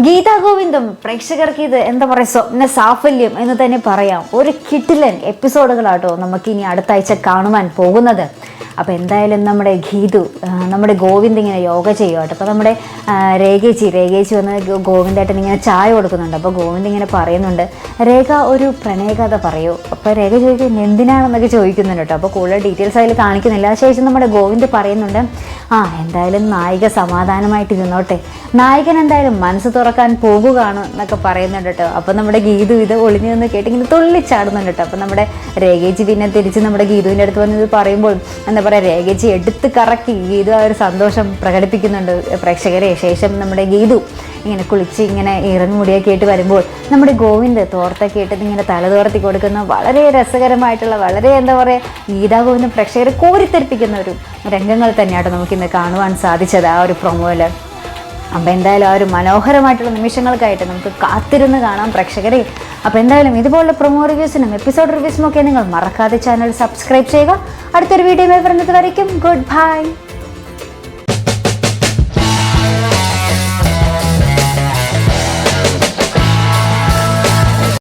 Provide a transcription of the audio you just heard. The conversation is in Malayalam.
ഗീതാ ഗോവിന്ദം പ്രേക്ഷകർക്ക് ഇത് എന്താ പറയുക, സ്വപ്ന സാഫല്യം എന്ന് തന്നെ പറയാം. ഒരു കിടിലൻ എപ്പിസോഡുകളാട്ടോ നമുക്ക് ഇനി അടുത്ത ആഴ്ച കാണുവാൻ പോകുന്നത്. അപ്പോൾ എന്തായാലും നമ്മുടെ നമ്മുടെ ഗോവിന്ദ് ഇങ്ങനെ യോഗ ചെയ്യുക. അപ്പോൾ നമ്മുടെ രേഖേച്ചി വന്ന് ഗോവിന്ദേട്ടൻ ഇങ്ങനെ ചായ കൊടുക്കുന്നുണ്ട്. അപ്പോൾ ഗോവിന്ദ് ഇങ്ങനെ പറയുന്നുണ്ട്, രേഖ ഒരു പ്രണയകഥ പറയൂ. അപ്പോൾ രേഖ ചോദിക്കും എന്തിനാണെന്നൊക്കെ ചോദിക്കുന്നുണ്ട് കേട്ടോ. അപ്പോൾ കൂടുതൽ ഡീറ്റെയിൽസ് അതിൽ കാണിക്കുന്നില്ല. ശേഷം നമ്മുടെ ഗോവിന്ദ് പറയുന്നുണ്ട്, എന്തായാലും നായിക സമാധാനമായിട്ട് ഇരുന്നോട്ടെ, നായകൻ എന്തായാലും മനസ്സ് തുറക്കാൻ പോകുകയാണ് എന്നൊക്കെ പറയുന്നുണ്ട് കേട്ടോ. അപ്പോൾ നമ്മുടെ ഗീതു ഇത് ഒളിഞ്ഞു നിന്ന് കേട്ടിങ്ങനെ തുള്ളിച്ചാടുന്നുണ്ട് കേട്ടോ. അപ്പോൾ നമ്മുടെ രേഖേച്ചി പിന്നെ തിരിച്ച് നമ്മുടെ ഗീതുവിൻ്റെ അടുത്ത് വന്ന് ഇത് പറയുമ്പോൾ എന്താ പറയുക, രേഖേച്ചി എടുത്ത് കറക്കി ഗീതു ആ ഒരു സന്തോഷം പ്രകടിപ്പിക്കുന്നുണ്ട് പ്രേക്ഷകരെ. ശേഷം നമ്മുടെ ഗീതു ഇങ്ങനെ കുളിച്ച് ഇങ്ങനെ ഇറങ്ങുമുടിയൊക്കെ ആയിട്ട് വരുമ്പോൾ നമ്മുടെ ഗോവിന്ദ് തോർത്തൊക്കെ ഇട്ടത് ഇങ്ങനെ തലതോർത്തി കൊടുക്കുന്ന വളരെ രസകരമായിട്ടുള്ള, വളരെ എന്താ പറയുക, ഗീതാ ഗോവിന്ദ് പ്രേക്ഷകരെ കോരിത്തെരിപ്പിക്കുന്ന ഒരു രംഗങ്ങൾ തന്നെയാണ് നമുക്കിന്ന് കാണുവാൻ സാധിച്ചത് ആ ഒരു പ്രൊമോയിൽ. അപ്പോൾ എന്തായാലും ആ ഒരു മനോഹരമായിട്ടുള്ള നിമിഷങ്ങൾക്കായിട്ട് നമുക്ക് കാത്തിരുന്ന് കാണാം പ്രേക്ഷകരെ. അപ്പോൾ എന്തായാലും ഇതുപോലുള്ള പ്രൊമോ റിവ്യൂസിനും എപ്പിസോഡ് റിവ്യൂസിനും ഒക്കെ നിങ്ങൾ മറക്കാതെ ചാനൽ സബ്സ്ക്രൈബ് ചെയ്യുക. അടുത്തൊരു വീഡിയോ വരുന്നത് വരയ്ക്കും ഗുഡ് ബൈ.